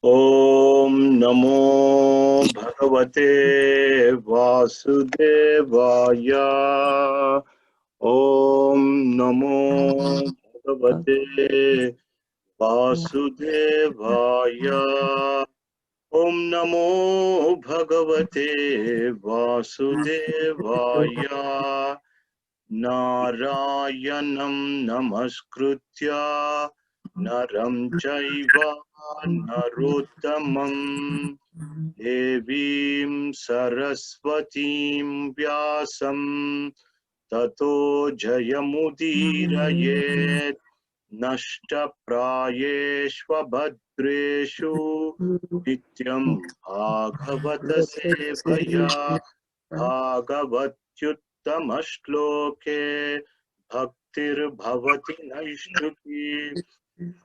Om Namo Bhagavate Vasudevaya. Om Namo Bhagavate Vasudevaya. Om Namo Bhagavate Vasudevaya. Narayanam Namaskritya Naram Chaiva Narottamam Devim Saraswatim Vyasam Tato Jayamudirayet Nashtaprayeshva Bhadreshu Nityam Bhagavata Sevaya Bhagavatyuttamaśloke Bhaktir Bhavati Naishtuki.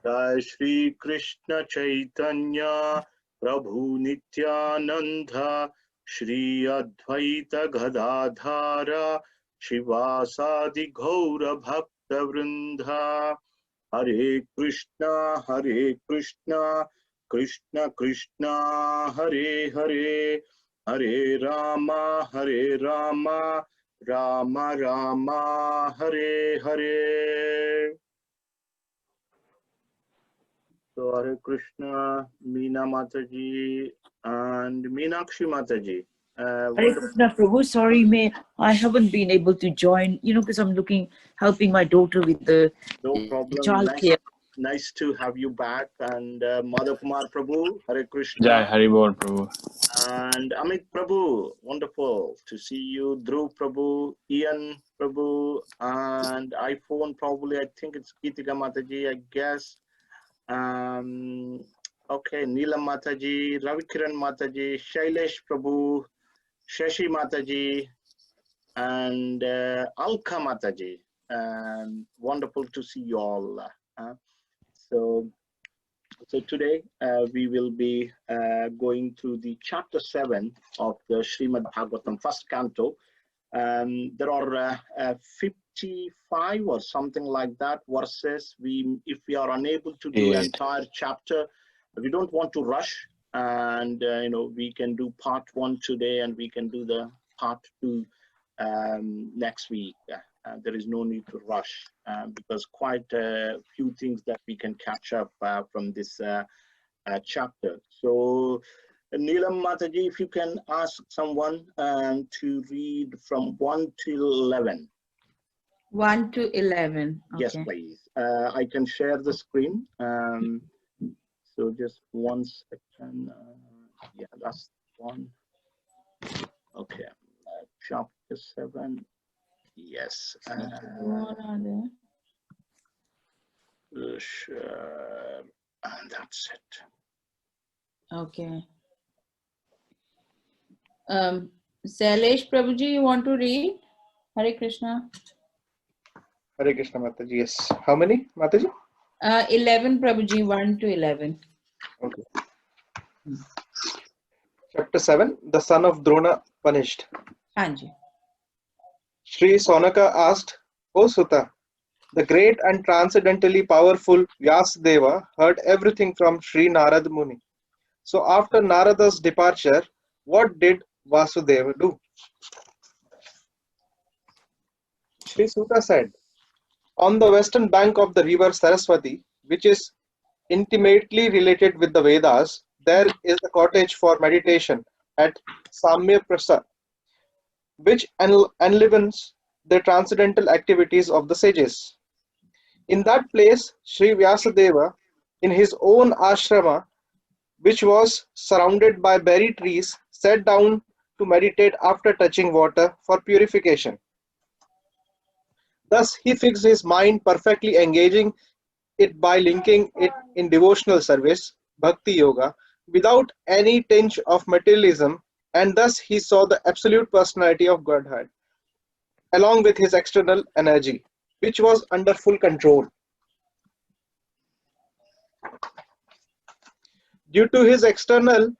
Jai Shri Krishna Chaitanya Prabhu Nityananda Shri Advaita Gadadhara Shivasadi Gaura Bhakta Vrinda. Hare Krishna Krishna Krishna Hare Hare Hare Rama Rama Rama Hare Hare. So Hare Krishna, Meena Mataji and Meenakshi Mataji. Hare Krishna Prabhu, sorry, I haven't been able to join, because I'm helping my daughter with the child care. Nice to have you back. And Madhav Kumar Prabhu, Hare Krishna. Jai Hari Bol Prabhu. And Amit Prabhu, wonderful to see you. Dhruv Prabhu, Ian Prabhu, and iPhone probably, I think it's Geetika Mataji, I guess. Okay, Neelam Mataji, Ravikiran Mataji, Shailesh Prabhu, Shashi Mataji, and Alka Mataji. Wonderful to see you all. So today we will be going through the chapter 7 of the Srimad Bhagavatam, first canto. There are 55 or something like that verses. If we are unable to do the entire chapter, we don't want to rush, and we can do part 1 today, and we can do the part 2 next week. There is no need to rush because quite a few things that we can catch up from this chapter. So Neelam Mataji, if you can ask someone to read from 1 till 11. 1 to 11. Okay. Yes, please. I can share the screen. So just 1 second. Yeah, that's one. Okay. Chapter 7. Yes. Sure. And that's it. Okay. Sailesh Prabhuji, you want to read? Hare Krishna. Hare Krishna Mataji. Yes. How many, Mataji? 11 Prabhuji, 1 to 11. Okay. Chapter 7, the son of Drona punished. Hanji. Sri Sonaka asked, O Sutta, the great and transcendently powerful Vyasadeva heard everything from Sri Narad Muni. So after Narada's departure, what did Vasudeva do? Sri Sutta said, on the western bank of the river Saraswati, which is intimately related with the Vedas, there is a cottage for meditation at Samya Prasa, which enlivens the transcendental activities of the sages. In that place, Sri Vyasadeva, in his own ashrama, which was surrounded by berry trees, sat down to meditate after touching water for purification. Thus, he fixed his mind, perfectly engaging it by linking it in devotional service, bhakti yoga, without any tinge of materialism, and thus he saw the absolute personality of Godhead, along with his external energy, which was under full control. Due to this external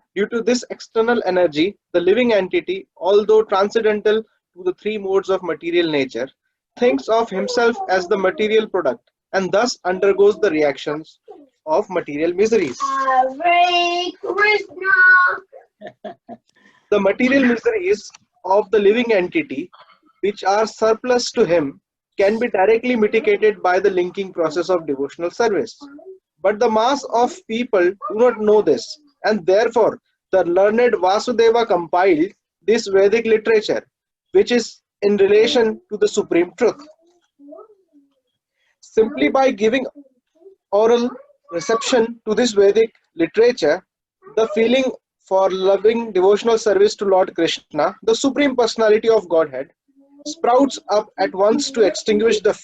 energy, the living entity, although transcendental to the three modes of material nature, thinks of himself as the material product and thus undergoes the reactions of material miseries. Hare Krishna. The material miseries of the living entity, which are surplus to him, can be directly mitigated by the linking process of devotional service. But the mass of people do not know this, and therefore the learned Vasudeva compiled this Vedic literature, which is in relation to the supreme truth. Simply by giving oral reception to this Vedic literature, the feeling for loving devotional service to Lord Krishna, the Supreme Personality of Godhead, sprouts up at once to extinguish the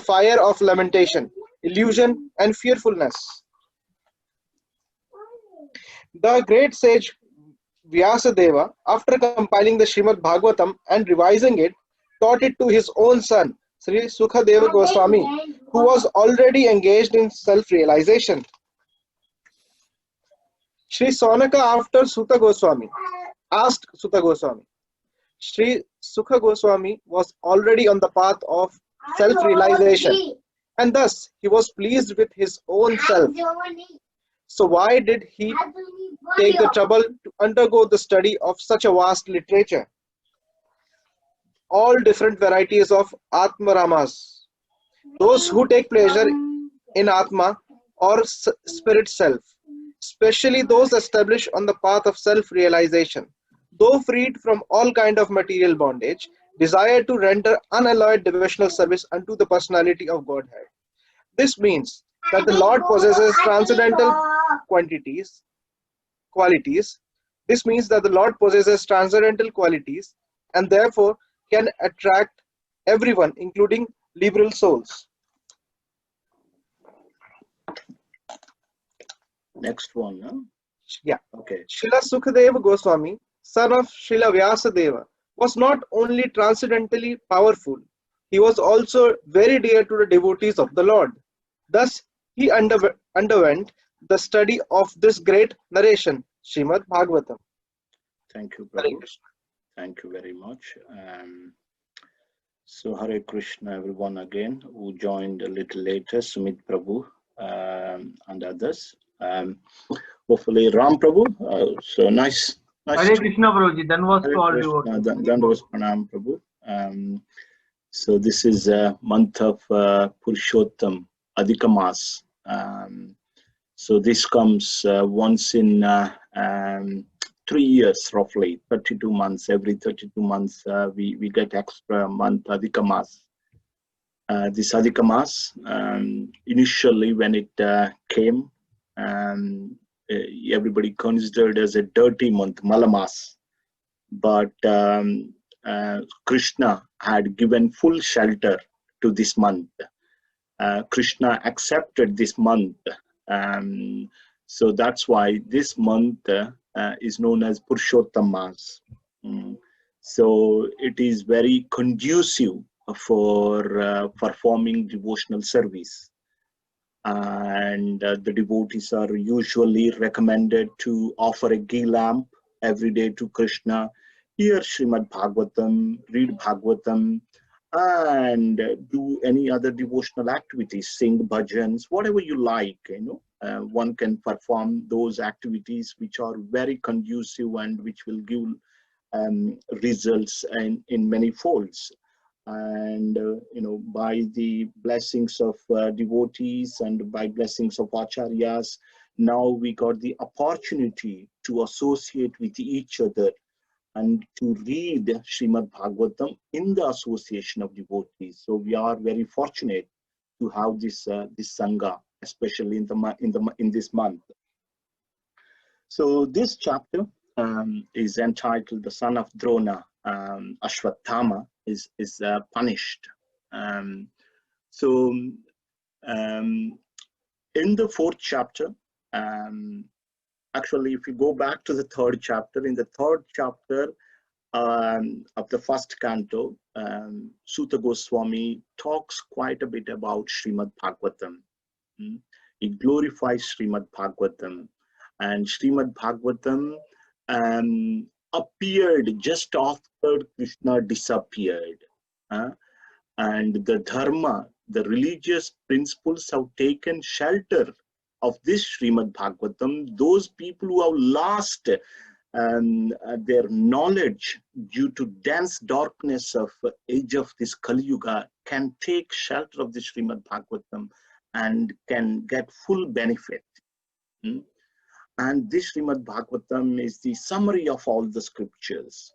fire of lamentation, illusion, and fearfulness. The great sage Vyasadeva, after compiling the Srimad Bhagavatam and revising it, taught it to his own son, Sri Sukadeva Goswami, who was already engaged in self-realization. Sri Sonaka after Suta Goswami asked Suta Goswami. Sri Sukha Goswami was already on the path of self-realization, and thus he was pleased with his own self. So why did he take the trouble to undergo the study of such a vast literature? All different varieties of Atma Ramas. Those who take pleasure in Atma or spirit self, especially those established on the path of self-realization, though freed from all kind of material bondage, desire to render unalloyed devotional service unto the personality of Godhead. This means that the Lord possesses transcendental qualities. This means that the Lord possesses transcendental qualities and therefore can attract everyone, including liberal souls. Next one, huh? Yeah. Okay. Srila Sukadeva Goswami, son of Srila Vyasadeva, was not only transcendentally powerful, he was also very dear to the devotees of the Lord. Thus, he underwent the study of this great narration, Srimad Bhagavatam. Thank you, Prabhu. Thank you very much. So Hare Krishna, everyone again who joined a little later, Sumit Prabhu and others. Hopefully Ram Prabhu. So nice. Hare Krishna Prabhuji, Danvas to all devotees. Danvas Pranam Prabhu. So this is a month of Purushottam Adhikamas. So this comes once in 3 years, roughly 32 months. Every 32 months, we get extra month Adhikamas. This Adhikamas, initially when it came, everybody considered as a dirty month, Malamas. But Krishna had given full shelter to this month. Krishna accepted this month. So that's why this month is known as Purushottam Mas. So it is very conducive for performing devotional service. And the devotees are usually recommended to offer a ghee lamp every day to Krishna, hear Srimad Bhagavatam, read Bhagavatam, and do any other devotional activities, sing bhajans, whatever you like, one can perform those activities which are very conducive and which will give results in many folds. And by the blessings of devotees and by blessings of acharyas, now we got the opportunity to associate with each other and to read Srimad Bhagavatam in the association of devotees. So we are very fortunate to have this sangha, especially in this month. So this chapter is entitled "The Son of Drona, Ashwatthama, is punished." So in the fourth chapter, actually, if you go back to the third chapter, in the third chapter of the first canto, Suta Goswami talks quite a bit about Srimad Bhagavatam. He glorifies Srimad Bhagavatam, and Srimad Bhagavatam appeared just after Krishna disappeared, and the dharma the religious principles have taken shelter of this Srimad Bhagavatam. Those people who have lost their knowledge due to dense darkness of age of this Kali Yuga can take shelter of the Srimad Bhagavatam and can get full benefit. And this Srimad Bhagavatam is the summary of all the scriptures.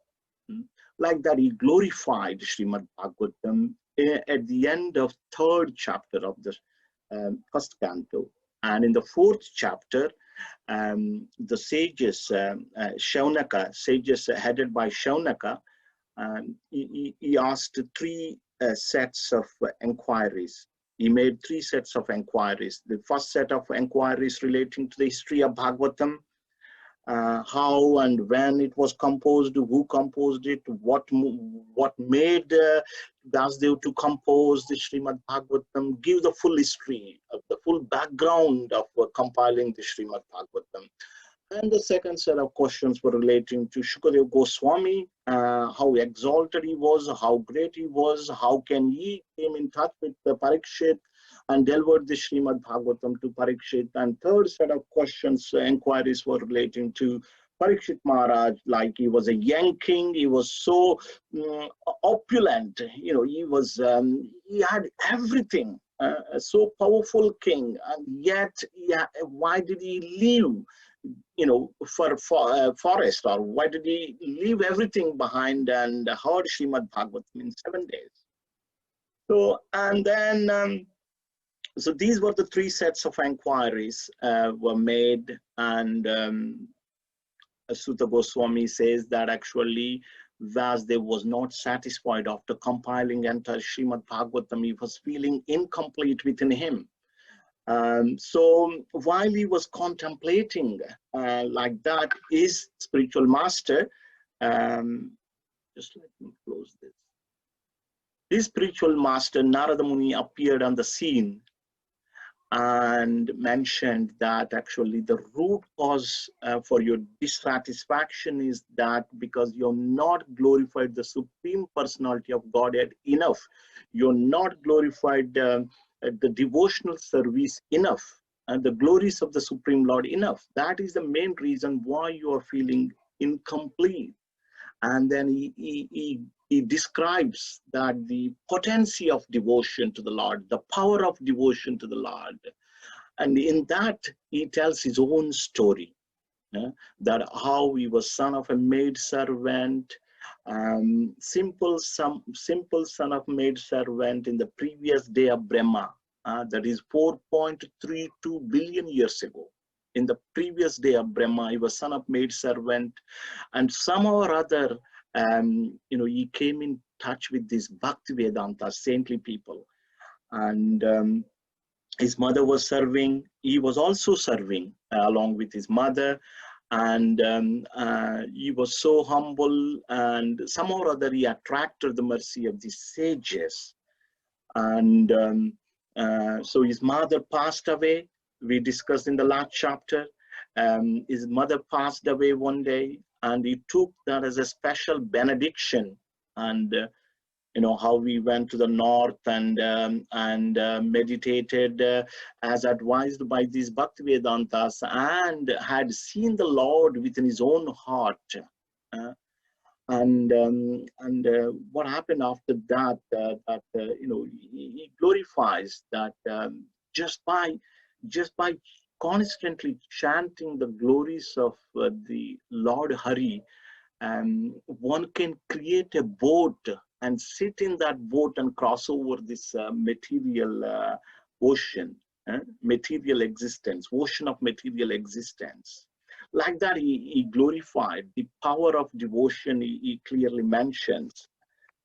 Like that, he glorified Srimad Bhagavatam at the end of 3rd chapter of the 1st canto. And in the 4th chapter, the sages, Shaunaka, sages headed by Shaunaka, he asked 3 sets of inquiries. He made 3 sets of inquiries. The first set of inquiries relating to the history of Bhagavatam, how and when it was composed, who composed it, what made Vasudev to compose the Srimad Bhagavatam, give the full history, of the full background of compiling the Srimad Bhagavatam. And the second set of questions were relating to Shukadev Goswami, how exalted he was, how great he was, how can he came in touch with Parikshit and delivered the Srimad Bhagavatam to Parikshit. And third set of questions, inquiries were relating to Parikshit Maharaj, like he was a young king, he was so opulent, you know, he had everything, so powerful king, and yet, why did he leave, you know, for forest, or why did he leave everything behind and heard Srimad Bhagavatam in 7 days? So, and then, so these were the 3 sets of inquiries were made, and Suta Goswami says that actually Vasudev was not satisfied after compiling entire Srimad Bhagavatam. He was feeling incomplete within him. So while he was contemplating like that, his spiritual master, just let me close this. His spiritual master, Narada Muni, appeared on the scene and mentioned that actually the root cause for your dissatisfaction is that because you're not glorified the Supreme Personality of Godhead enough, you're not glorified the devotional service enough, and the glories of the Supreme Lord enough. That is the main reason why you are feeling incomplete. And then he describes that the potency of devotion to the Lord, the power of devotion to the Lord. And in that, he tells his own story, that how he was son of a maid servant, simple son of maid servant in the previous day of Brahma, that is 4.32 billion years ago. In the previous day of Brahma, he was son of maid servant, and somehow or other, you know, he came in touch with these Bhakti Vedanta, saintly people, and his mother was serving. He was also serving along with his mother, and he was so humble, and somehow or other he attracted the mercy of the sages, and so his mother passed away. We discussed in the last chapter. His mother passed away one day, and he took that as a special benediction. And you know how we went to the north and meditated as advised by these Bhakti Vedantas, and had seen the Lord within his own heart. What happened after that? You know, he glorifies that just by constantly chanting the glories of the Lord Hari, one can create a boat and sit in that boat and cross over this material ocean, material existence, ocean of material existence. Like that, he glorified the power of devotion. He clearly mentions.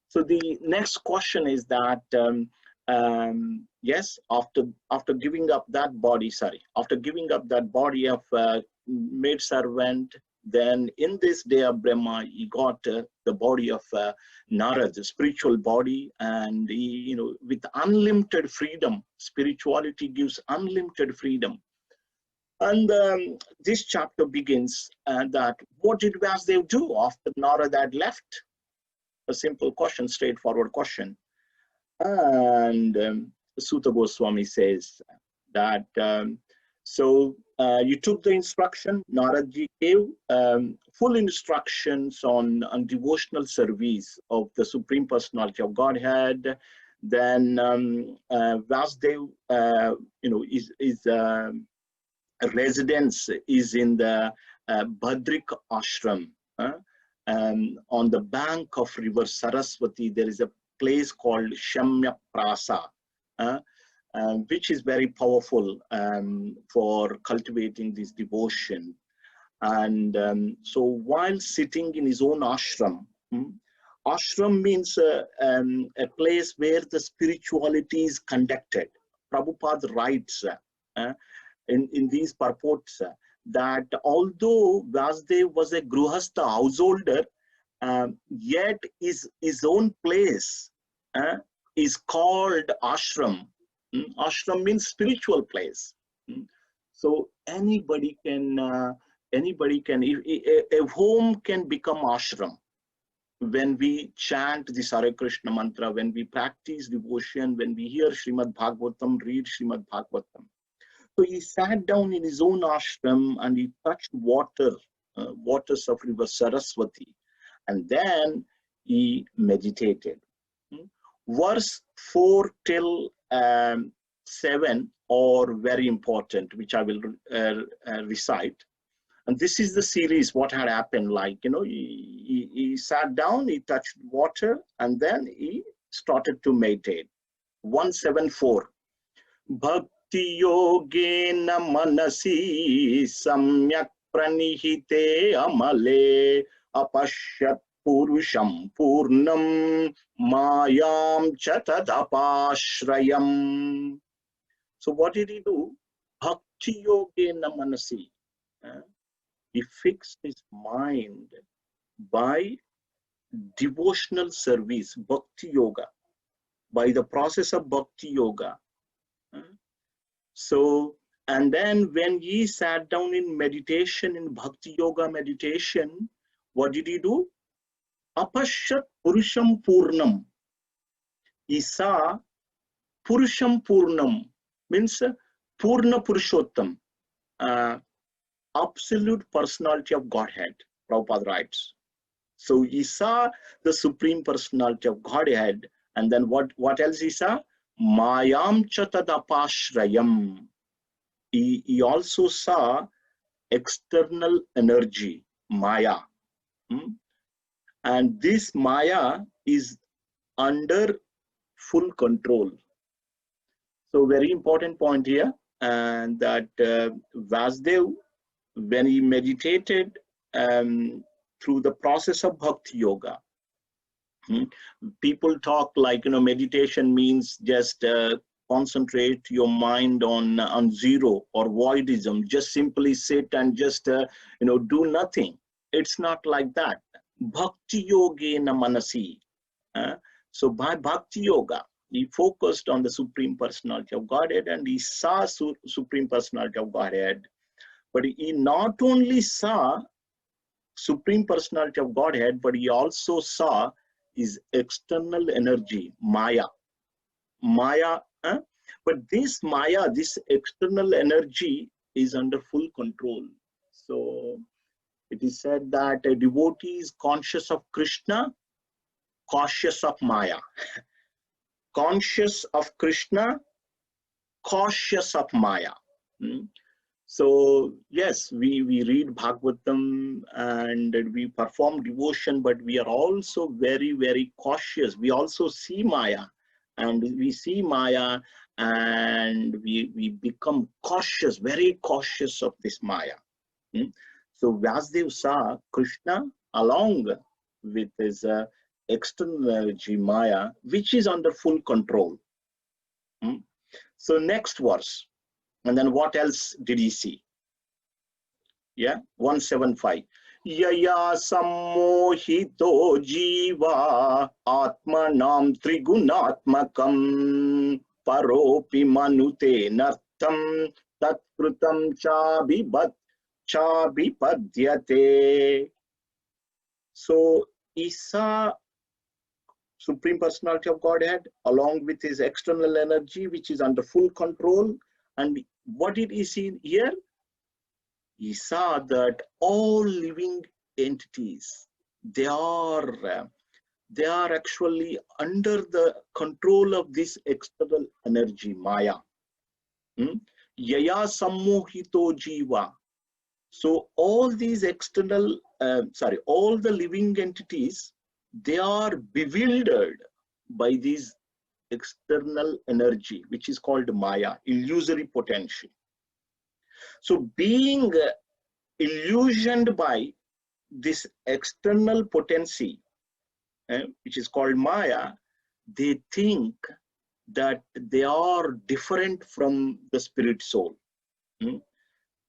So the next question is that yes, after giving up that body, after giving up that body of maid servant, then in this day of Brahma, he got the body of Narad, the spiritual body, and he, you know, with unlimited freedom. Spirituality gives unlimited freedom. And this chapter begins that what did Vasudev do after Narad had left? A simple question, straightforward question. And Suta Goswami says that you took the instruction, Naradji gave full instructions on devotional service of the Supreme Personality of Godhead. Then Vasudev, his residence is in the Bhadrik ashram. On the bank of river Saraswati, there is a place called Shamya Prasa, which is very powerful for cultivating this devotion. And so while sitting in his own ashram, ashram means a place where the spirituality is conducted. Prabhupada writes in these purports that although Vasudev was a Gruhastha householder, yet his own place is called ashram. Ashram means spiritual place. So anybody can, a home can become ashram. When we chant the Hare Krishna mantra, when we practice devotion, when we hear Srimad Bhagavatam, read Srimad Bhagavatam. So he sat down in his own ashram and he touched waters of river Saraswati, and then he meditated. Verse 4 till 7 are very important, which I will recite. And this is the series, what had happened. Like, he sat down, he touched water, and then he started to meditate. 174. Bhakti yogena manasi samyak pranihite amale apashyat purusham purnam mayam chatadapashrayam. So what did he do? Bhakti yogena manasi. He fixed his mind by devotional service, bhakti yoga, by the process of bhakti yoga. So, and then when he sat down in meditation, in bhakti yoga meditation, what did he do? Apashyat purusham purnam. He saw purusham purnam, means purna purushottam. Absolute personality of Godhead, Prabhupada writes. So he saw the Supreme Personality of Godhead, and then what else he saw? Mayam chatadapashrayam. He also saw external energy, Maya. And this Maya is under full control. So very important point here, and that Vasudev, when he meditated through the process of bhakti yoga, people talk like, meditation means just concentrate your mind on zero or voidism, just simply sit and just do nothing. It's not like that. Bhakti yogena manasi. So by bhakti yoga, he focused on the Supreme Personality of Godhead, and he saw Supreme Personality of Godhead. But he not only saw Supreme Personality of Godhead, but he also saw his external energy, Maya. Maya, but this Maya, this external energy is under full control. So it is said that a devotee is conscious of Krishna, cautious of Maya. Conscious of Krishna, cautious of Maya. So yes, we read Bhagavatam and we perform devotion, but we are also very, very cautious. We also see Maya, and we see Maya and we become cautious, very cautious of this Maya. So Vasudev saw Krishna along with his external energy Maya, which is under full control. So next verse. And then what else did he see? Yeah, 175. Yaya sammohito jiva atmanam trigunatmakam paropi manute nartam tatkrutam chabipadyate. So he saw Supreme Personality of Godhead, along with his external energy, which is under full control. And what did he see here? He saw that all living entities, they are actually under the control of this external energy, Maya. Yaya sammohito jiva. So all these external, all the living entities, they are bewildered by this external energy, which is called Maya, illusory potential. So being illusioned by this external potency, which is called Maya, they think that they are different from the spirit soul.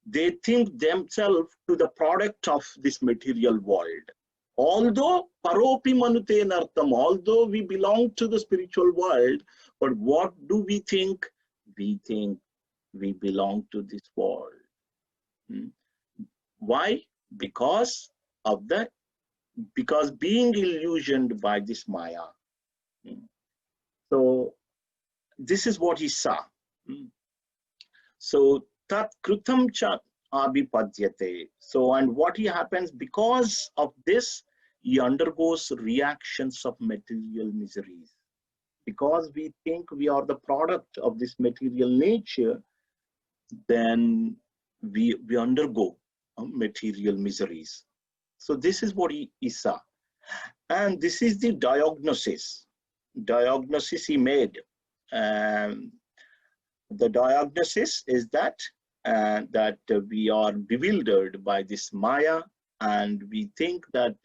They think themselves to the product of this material world. Although paropi manute nartam, although we belong to the spiritual world, but what do we think? We think we belong to this world. Why? Because being illusioned by this Maya. So this is what he saw. So tat krutam cha abhipadyate. So, and what he happens because of this, he undergoes reactions of material miseries. Because we think we are the product of this material nature, then we undergo material miseries. So this is what he saw. And this is the diagnosis he made. The diagnosis is that we are bewildered by this Maya, and we think that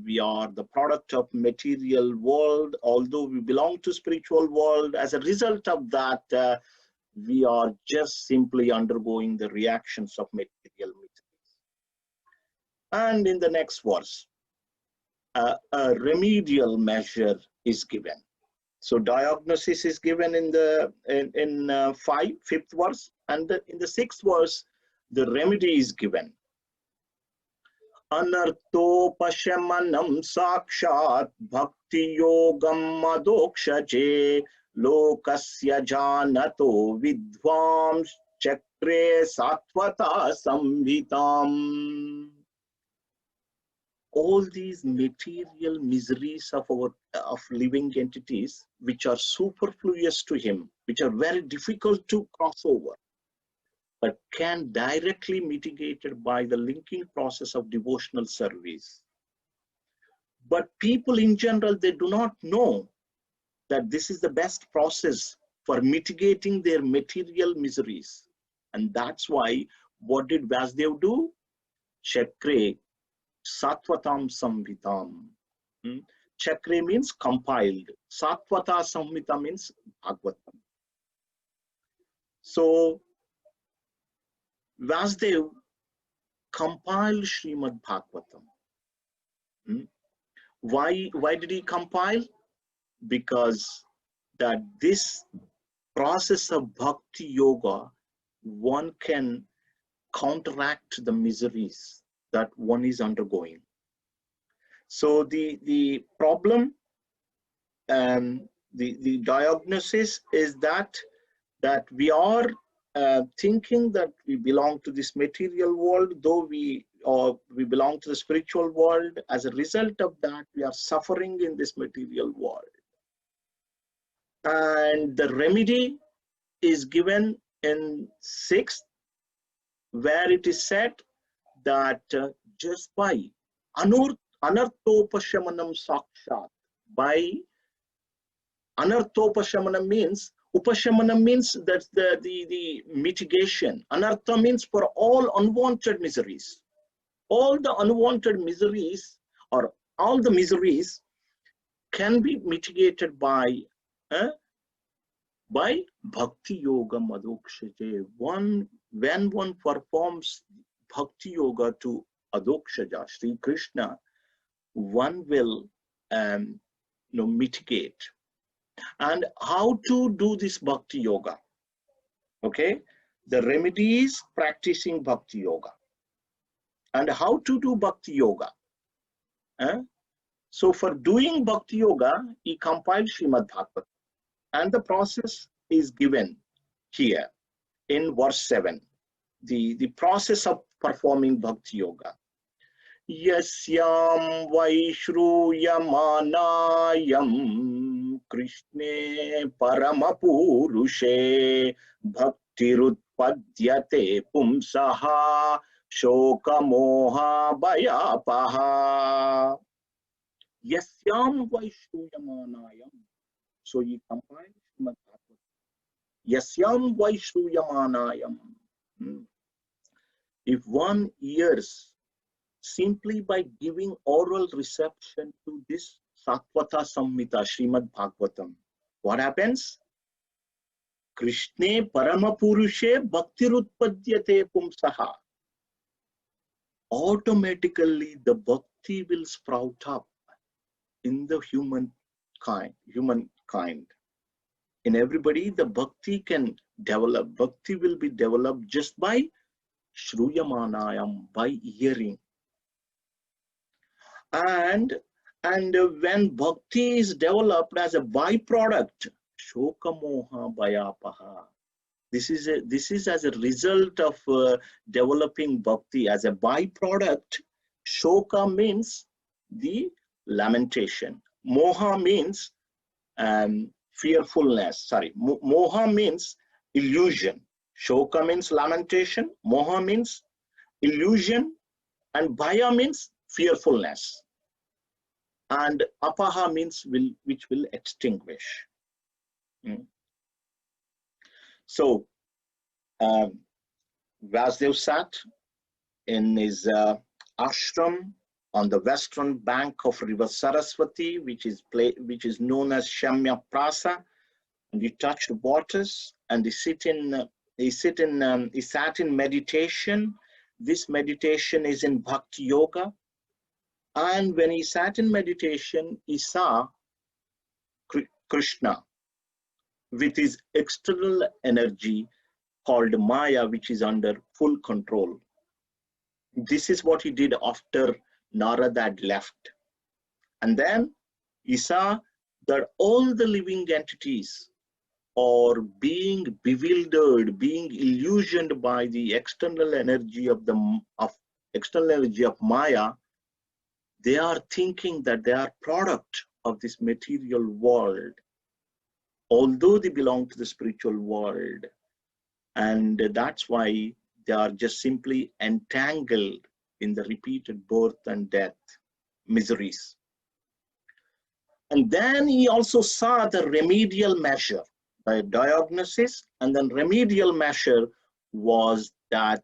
we are the product of material world, although we belong to spiritual world. As a result of that, we are just simply undergoing the reactions of material miseries. And in the next verse, a remedial measure is given. So diagnosis is given in the fifth verse, and in the sixth verse, the remedy is given. Anartopashamanam sakshat bhakti yogam adokshaje lokasya janato vidvams chakre satvata samhitam. All these material miseries of living entities, which are superfluous to him, which are very difficult to cross over, but can directly mitigated by the linking process of devotional service. But people in general, they do not know that this is the best process for mitigating their material miseries. And that's why, what did Vasudev do? Chakre Satvatam Samhitam. Chakre means compiled. Satvata Samhita means Bhagavatam. So Vasudev compiled Srimad Bhagavatam. Why did he compile? Because that this process of bhakti yoga, one can counteract the miseries that one is undergoing. So the problem, the diagnosis is that we are thinking that we belong to this material world, though we belong to the spiritual world. As a result of that, we are suffering in this material world. And the remedy is given in 6th, where it is said that just by anarthopashamanam sakshat, by anarthopashamanam means, upashamanam means that's the mitigation. Anartha means for all unwanted miseries. All the unwanted miseries, or all the miseries, can be mitigated by bhakti yoga madokshaje. When one performs bhakti yoga to adokshaja, Sri Krishna, one will mitigate. And how to do this bhakti yoga? Okay, the remedy is practicing bhakti yoga. And how to do bhakti yoga? So for doing Bhakti Yoga, he compiled Srimad Bhagavatam. And the process is given here in verse 7. The process of performing Bhakti Yoga. Yasyam Vaishruyamanayam Krishne Paramapurushe Bhaktirutpadyate Pumsaha Shokamoha Bhayapaha. Yasyam Vaishruyamanayam. So he compiled Srimad Bhagavatam. Yasyam Vaishruyamanayam. If one hears simply by giving oral reception to this Satvata Samhita, Srimad Bhagavatam, what happens? Krishne Paramapurushe Bhaktirutpadyate Pumsaha. Automatically the bhakti will sprout up in the humankind. In everybody, the bhakti can develop. Bhakti will be developed just by Shruyamanayam, by hearing. And when bhakti is developed as a byproduct, Shokamoha Bhayapaha. This is as a result of developing bhakti as a byproduct. Shoka means the lamentation. Moha means fearfulness. Sorry, moha means illusion. Shoka means lamentation. Moha means illusion, and bhaya means fearfulness. And apaha means which will extinguish. So Vasudev sat in his ashram on the western bank of river Saraswati, which is known as Shamya Prasa, and he touched waters, and he sat in meditation. This meditation is in Bhakti Yoga. And when he sat in meditation, he saw Krishna with his external energy called Maya, which is under full control. This is what he did after Narada had left. And then he saw that all the living entities are being bewildered, being illusioned by the external energy of Maya. They are thinking that they are product of this material world, although they belong to the spiritual world. And that's why they are just simply entangled in the repeated birth and death miseries. And then he also saw the remedial measure, the diagnosis, and then remedial measure was that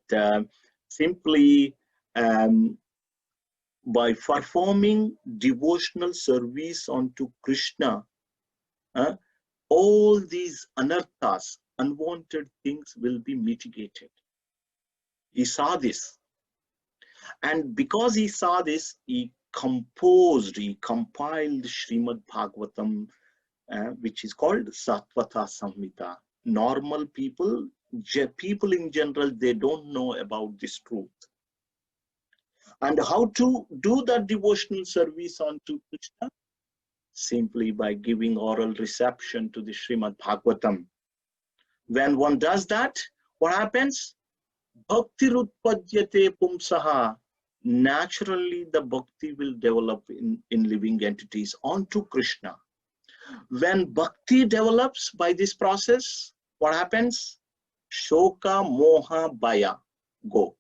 simply by performing devotional service unto Krishna, all these anarthas, unwanted things, will be mitigated. He saw this. And because he saw this, he compiled Srimad Bhagavatam, which is called Satvata Samhita. Normal people in general, they don't know about this truth. And how to do that devotional service unto Krishna? Simply by giving oral reception to the Srimad Bhagavatam. When one does that, what happens? Bhaktirutpadyate pumsaha. Naturally, the bhakti will develop in living entities onto Krishna. When bhakti develops by this process, what happens? Shoka, moha, bhaya.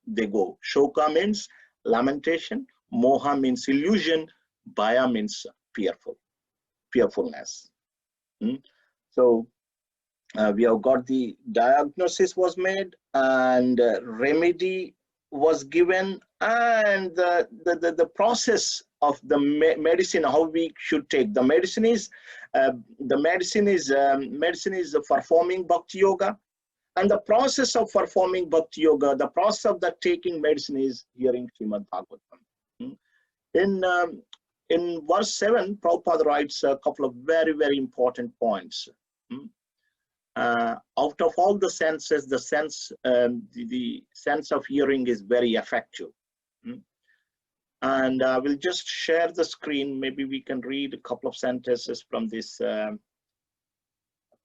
They go. Shoka means lamentation. Moha means illusion. Bhaya means fearfulness. So we have got the diagnosis was made, and remedy was given, and the process of the medicine, how we should take the medicine is performing Bhakti Yoga. And the process of performing Bhakti Yoga, the process of the taking medicine is hearing Srimad Bhagavatam. In verse 7, Prabhupada writes a couple of very, very important points. Out of all the senses, the sense of hearing is very effective. And I will just share the screen. Maybe we can read a couple of sentences from this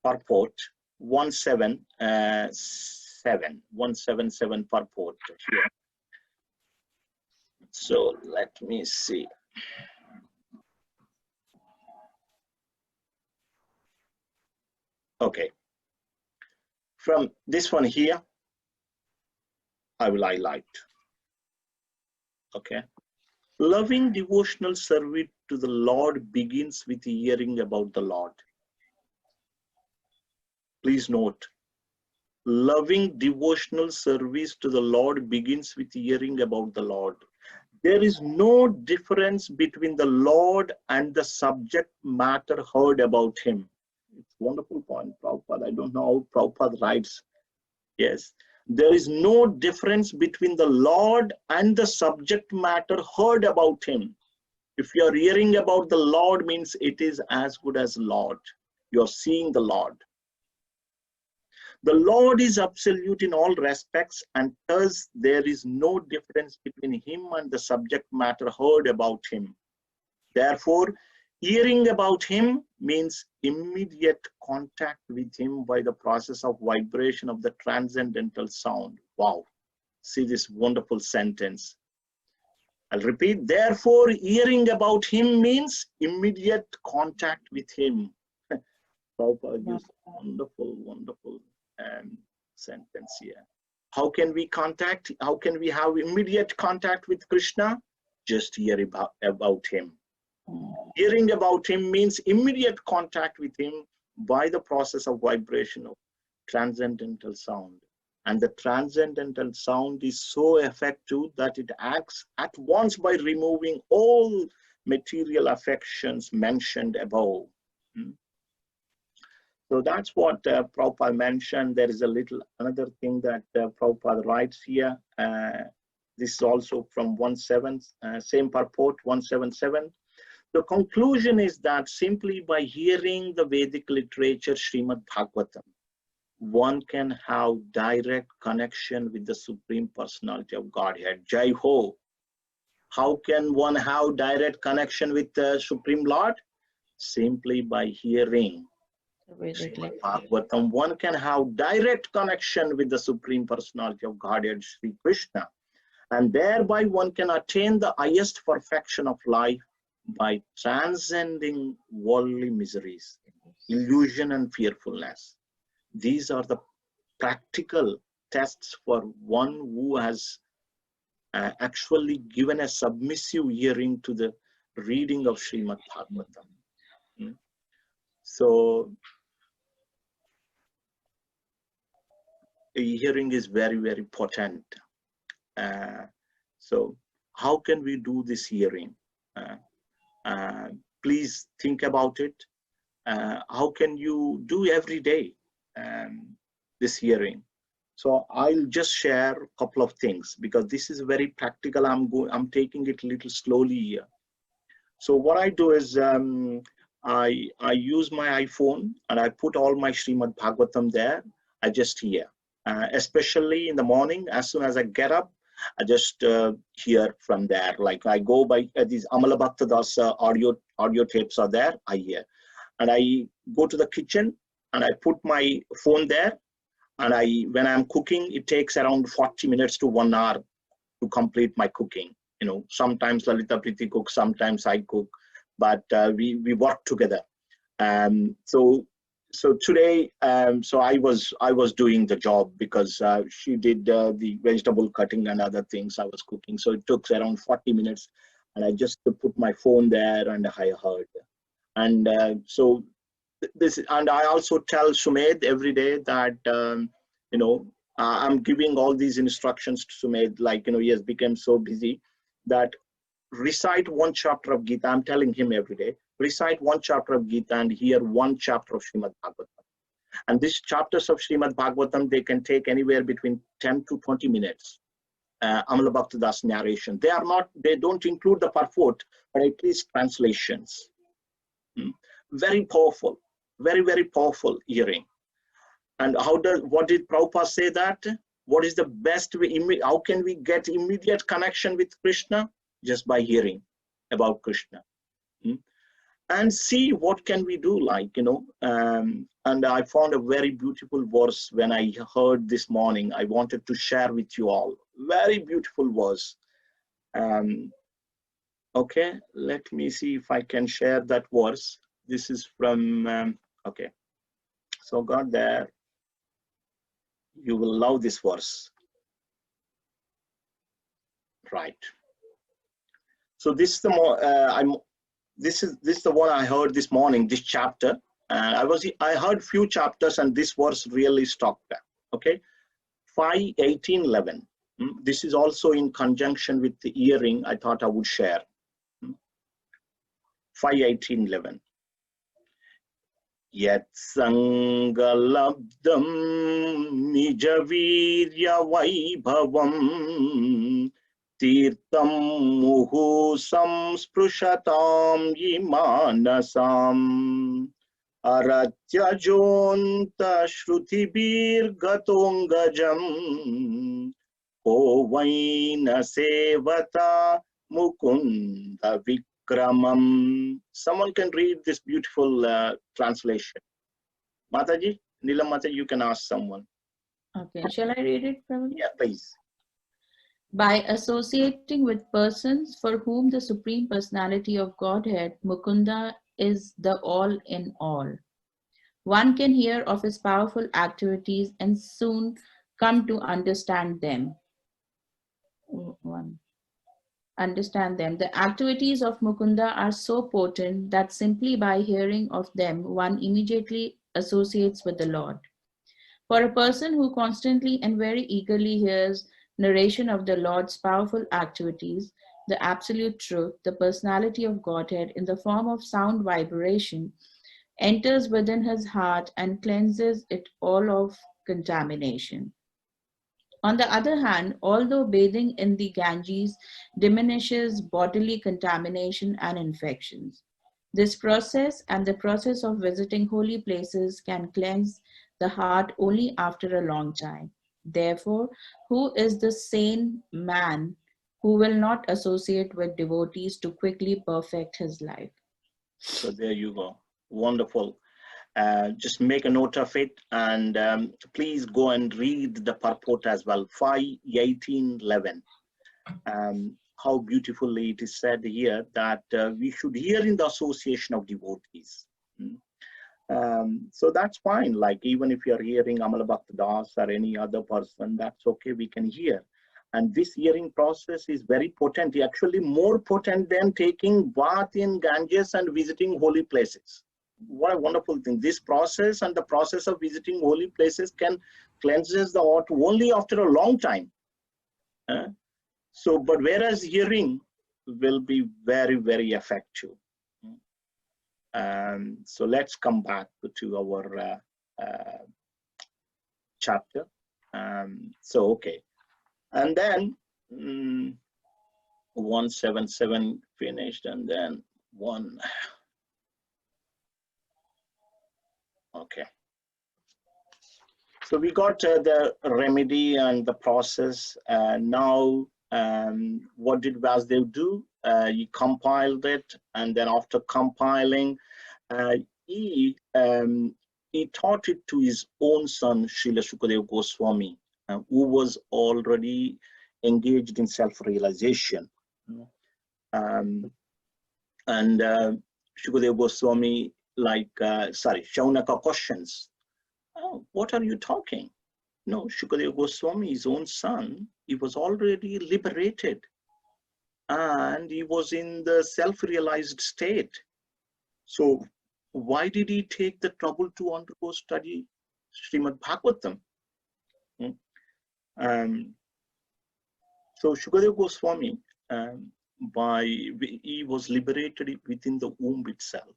purport 177 purport here. So let me see. Okay. From this one here, I will highlight. Okay. Loving devotional service to the Lord begins with hearing about the Lord. Please note, loving devotional service to the Lord begins with hearing about the Lord. There is no difference between the Lord and the subject matter heard about him. It's a wonderful point, Prabhupada. I don't know how Prabhupada writes. Yes. There is no difference between the Lord and the subject matter heard about him. If you are hearing about the Lord, means it is as good as Lord. You are seeing the Lord. The Lord is absolute in all respects, and thus there is no difference between him and the subject matter heard about him. Therefore, hearing about him means immediate contact with him by the process of vibration of the transcendental sound. Wow. See this wonderful sentence. I'll repeat. Therefore, hearing about him means immediate contact with him. Wonderful, wonderful sentence here. How can we have immediate contact with Krishna? Just hear about him. Hearing about him means immediate contact with him by the process of vibration of transcendental sound. And the transcendental sound is so effective that it acts at once by removing all material affections mentioned above. So that's what Prabhupada mentioned. There is another thing that Prabhupada writes here. This is also from same purport, 177. The conclusion is that simply by hearing the Vedic literature, Srimad Bhagavatam, one can have direct connection with the Supreme Personality of Godhead. Jai Ho. How can one have direct connection with the Supreme Lord? Simply by hearing Srimad Bhagavatam, one can have direct connection with the Supreme Personality of Godhead, Sri Krishna. And thereby one can attain the highest perfection of life by transcending worldly miseries, illusion and fearfulness. These are the practical tests for one who has actually given a submissive hearing to the reading of Srimad Bhagavatam. So a hearing is very, very potent. So how can we do this hearing? Please think about it. How can you do every day this hearing? So I'll just share a couple of things because this is very practical. I'm taking it a little slowly here. So what I do is I use my iPhone and I put all my Srimad Bhagavatam there. I just hear, especially in the morning. As soon as I get up, I just hear from there. Like I go by these Amala Bhakta Das audio tapes are there. I hear, and I go to the kitchen and I put my phone there. And when I'm cooking, it takes around 40 minutes to 1 hour to complete my cooking. You know, sometimes Lalita Priti cooks, sometimes I cook, but we work together. So today, so I was doing the job because she did the vegetable cutting and other things. I was cooking, so it took around 40 minutes, and I just put my phone there and I heard. And so this, and I also tell Sumed every day that you know, I'm giving all these instructions to Sumed. Like, you know, he has become so busy that recite one chapter of Gita. I'm telling him every day, recite one chapter of Gita and hear one chapter of Srimad Bhagavatam. And these chapters of Srimad Bhagavatam, they can take anywhere between 10 to 20 minutes. Amala Bhakta Das narration. They don't include the purport, but at least translations. Very powerful, very, very powerful hearing. And what did Prabhupada say that? What is the best way, how can we get immediate connection with Krishna? just by hearing about Krishna. And see what can we do, like, and I found a very beautiful verse when I heard this morning. I wanted to share with you all. Very beautiful verse. Okay, let me see if I can share that verse. This is from, okay. So God there, you will love this verse. Right. So this is the more, this is the one I heard this morning, this chapter. And I heard few chapters and this verse really stuck there. Okay, 5:18:11. This is also in conjunction with the hearing. I thought I would share. 5:18:11. Yat sangalabdam nijavirya vaibhavam tirtam muhu samsprishatam imanasam aratyajonta shrutibir gatongajam kovaina sevata mukunda vikramam. Someone can read this beautiful translation. Mataji, Neelam Mata, you can ask someone. Okay, shall I read it, Prabhu? Yeah, please. By associating with persons for whom the Supreme Personality of Godhead, Mukunda, is the all in all, one can hear of his powerful activities and soon come to understand them. The activities of Mukunda are so potent that simply by hearing of them, one immediately associates with the Lord. For a person who constantly and very eagerly hears narration of the Lord's powerful activities, the absolute truth, the personality of Godhead in the form of sound vibration, enters within his heart and cleanses it all of contamination. On the other hand, although bathing in the Ganges diminishes bodily contamination and infections, this process and the process of visiting holy places can cleanse the heart only after a long time. Therefore, who is the sane man who will not associate with devotees to quickly perfect his life? So there you go. Wonderful. Just make a note of it, and please go and read the purport as well. 5:18:11. How beautifully it is said here that we should hear in the association of devotees. So that's fine. Like, even if you're hearing Amala Bhakta Das or any other person, that's okay, we can hear. And this hearing process is very potent, actually more potent than taking bath in Ganges and visiting holy places. What a wonderful thing. This process and the process of visiting holy places can cleanses the heart only after a long time. So, but whereas hearing will be very, very effective. So let's come back to our chapter. So, okay. And then 177 finished, and then one. Okay. So we got the remedy and the process. Now, what did Vasudev do? He compiled it, and then after compiling, he taught it to his own son, Srila Shukadeva Goswami, who was already engaged in self-realization. And Shukadeva Goswami, Shaunaka questions, "Oh, what are you talking?" No, Shukadeva Goswami, his own son, he was already liberated and he was in the self-realized state. So why did he take the trouble to undergo study Srimad Bhagavatam? So Shukadeva Goswami, he was liberated within the womb itself.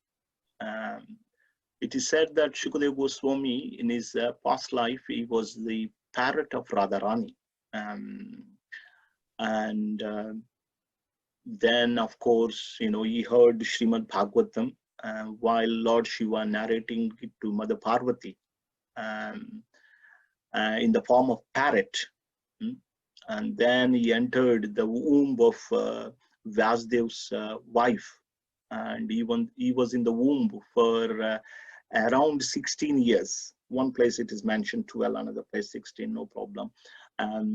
It is said that Shukadeva Goswami, in his past life, he was the parrot of Radharani. Then, of course, he heard Srimad Bhagavatam while Lord Shiva narrating it to Mother Parvati in the form of parrot. And then he entered the womb of Vyasdev's wife, and he was in the womb for around 16 years. One place it is mentioned 12, another place 16, no problem.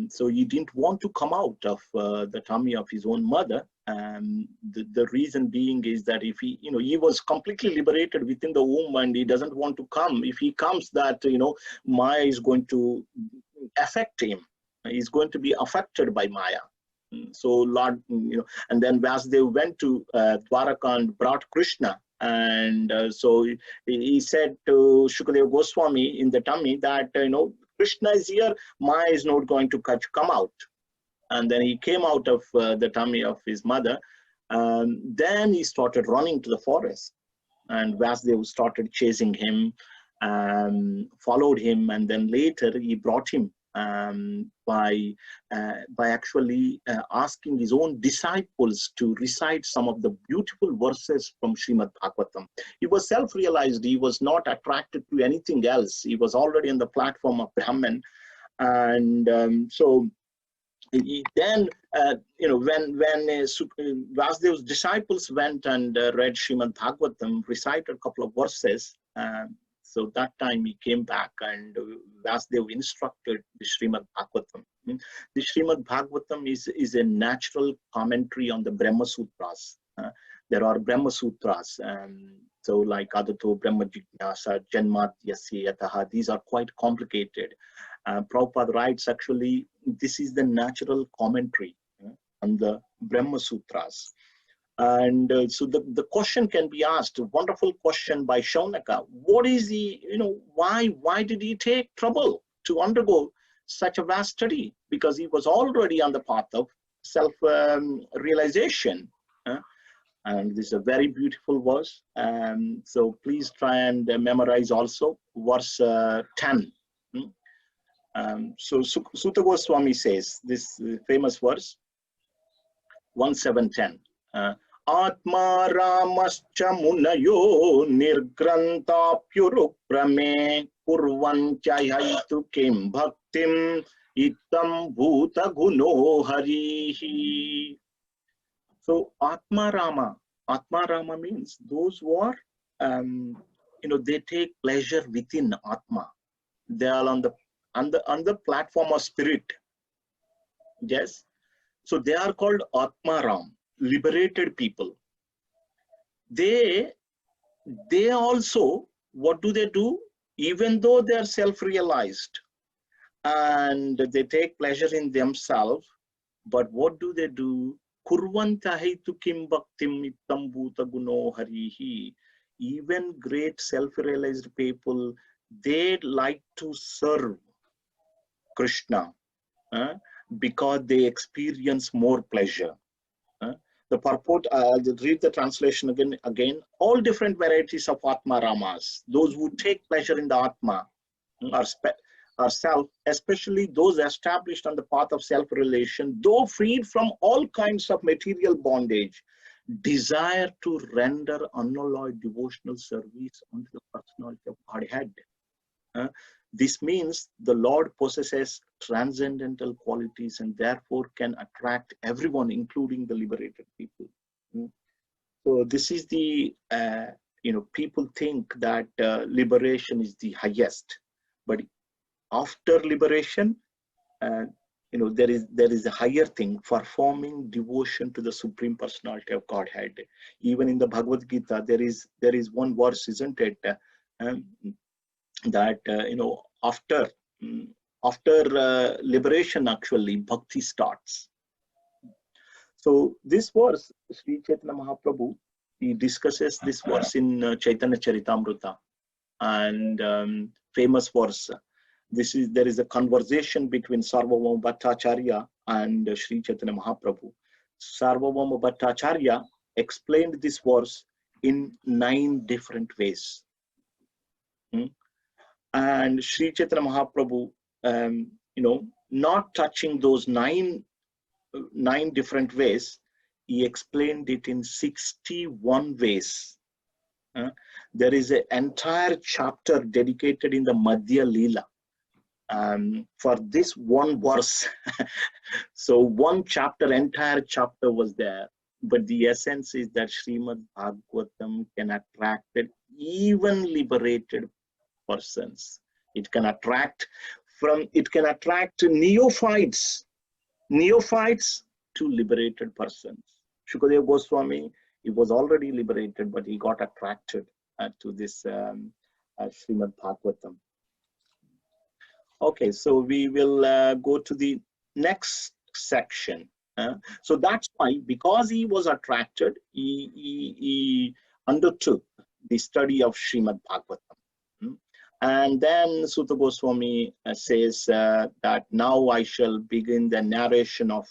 So he didn't want to come out of the tummy of his own mother. The reason being is that if he, he was completely liberated within the womb and he doesn't want to come. If he comes, that, Maya is going to affect him. He's going to be affected by Maya. So Lord, and then Vasudev went to Dwaraka and brought Krishna. And so he said to Shukadeva Goswami in the tummy that, Krishna is here, Maya is not going to come out. And then he came out of the tummy of his mother. Then he started running to the forest. And Vasudev started chasing him, followed him, and then later he brought him by actually asking his own disciples to recite some of the beautiful verses from Srimad Bhagavatam. He was self-realized. He was not attracted to anything else. He was already on the platform of Brahman. And so then, when Vasudev's disciples went and read Srimad Bhagavatam, recited a couple of verses, so that time he came back and Vasudev instructed the Srimad Bhagavatam. The Srimad Bhagavatam is a natural commentary on the Brahma Sutras. There are Brahma Sutras, so like Adato Brahma Jignasa, Janmatyasya Yataha, these are quite complicated. Prabhupada writes, actually, this is the natural commentary on the Brahma Sutras. And so the question can be asked, a wonderful question by Shaunaka. What is the, why did he take trouble to undergo such a vast study? Because he was already on the path of self-realization. And this is a very beautiful verse. So please try and memorize also verse 10. So Sutta Goswami says this famous verse, 1:7-10. Atma Ramascha Munayo Nirgranta Pyuruprame Kurvanchayaitu Kim Bhaktim Itam Bhuta Guno Harihi. So Atma Rama means those who are, they take pleasure within Atma. They are on the platform of spirit. Yes. So they are called Atma Ram, liberated people. They also, what do? Even though they are self-realized and they take pleasure in themselves, but what do? Kurvantahaitu kim bhaktim ittam bhuta guno harihi. Even great self-realized people, they like to serve Krishna because they experience more pleasure. The purport, I'll read the translation again. All different varieties of Atma Ramas, those who take pleasure in the Atma, are self, especially those established on the path of self-relation, though freed from all kinds of material bondage, desire to render unalloyed devotional service unto the personality of Godhead. This means the Lord possesses transcendental qualities and therefore can attract everyone, including the liberated people. So this is the, people think that liberation is the highest, but after liberation, there is a higher thing, performing devotion to the Supreme Personality of Godhead. Even in the Bhagavad Gita, there is one verse, isn't it? That after liberation, actually bhakti starts. So this verse, Sri Chaitanya Mahaprabhu, he discusses this verse in Chaitanya Charitamrita, and famous verse. There is a conversation between Sarvabhauma Bhattacharya and Sri Chaitanya Mahaprabhu. Sarvabhauma Bhattacharya explained this verse in 9 different ways. And Sri Chaitanya Mahaprabhu, not touching those nine different ways, he explained it in 61 ways. There is an entire chapter dedicated in the Madhya Leela for this one verse. So one chapter, entire chapter was there. but the essence is that Srimad Bhagavatam can attract even liberated persons. It can attract neophytes to liberated persons. Shukadeva Goswami, he was already liberated, but he got attracted to this Srimad Bhagavatam. Okay, so we will go to the next section. So that's why, because he was attracted, he undertook the study of Srimad Bhagavatam. And then Sutta Goswami says that now I shall begin the narration of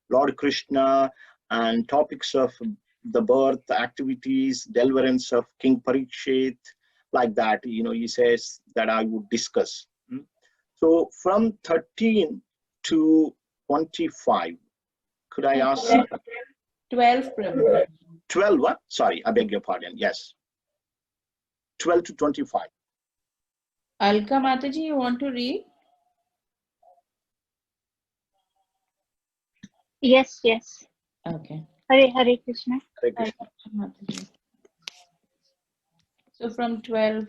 Lord Krishna and topics of the birth, activities, deliverance of King Parikshit, like that. He says that I would discuss. So from 13 to 25, could I ask? 12, Prabhu. 12, what? Sorry, I beg your pardon. Yes. 12 to 25. Alka Mataji, you want to read? Yes, yes. Okay. Hare Krishna. Hare Krishna. Mataji. So from 12.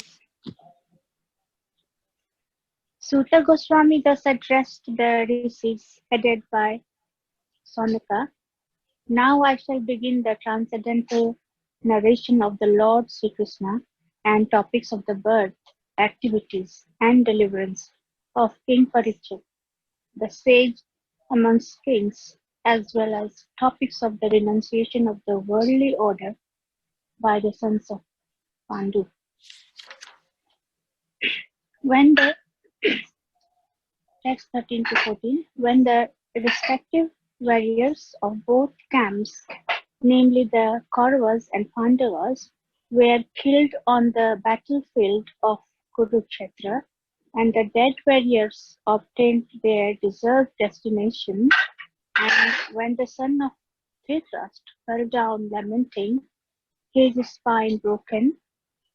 Sutta Goswami thus addressed the rishis headed by Sonaka. Now I shall begin the transcendental narration of the Lord Sri Krishna and topics of the birth, activities, and deliverance of King Parikshit, the sage amongst kings, as well as topics of the renunciation of the worldly order by the sons of Pandu. When the text 13 to 14, when the respective warriors of both camps, namely the Kauravas and Pandavas, were killed on the battlefield of Kurukshetra, and the dead warriors obtained their deserved destination, and when the son of Dhritarashtra fell down lamenting, his spine broken,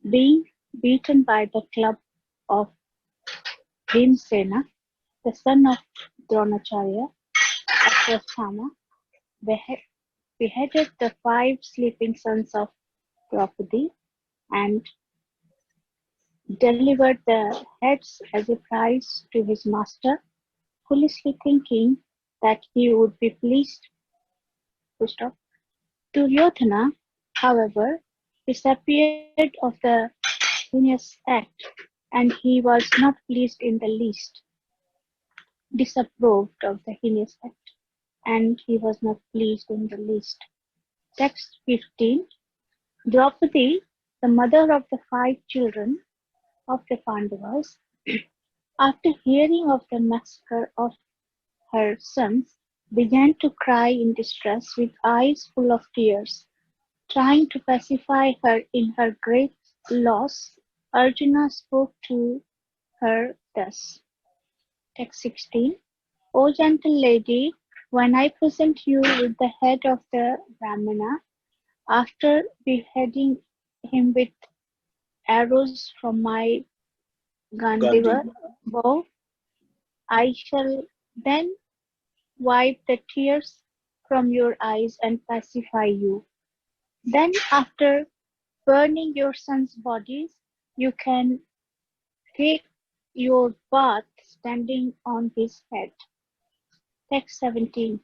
being beaten by the club of Bhimsena, the son of Dronacharya, Ashwatthama, beheaded the 5 sleeping sons of Draupadi and delivered the heads as a prize to his master, foolishly thinking that he would be pleased. Duryodhana, however, disappeared of the heinous act, and he was not pleased in the least. Disapproved of the heinous act, and he was not pleased in the least. Text 15. Draupadi, the mother of the 5 children of the Pandavas, after hearing of the massacre of her sons, began to cry in distress with eyes full of tears. Trying to pacify her in her great loss, Arjuna spoke to her thus. Text 16. O gentle lady, when I present you with the head of the Brahmana, after beheading him with arrows from my Gandiva bow, I shall then wipe the tears from your eyes and pacify you. Then, after burning your sons' bodies, you can take your bath standing on his head. Text 17.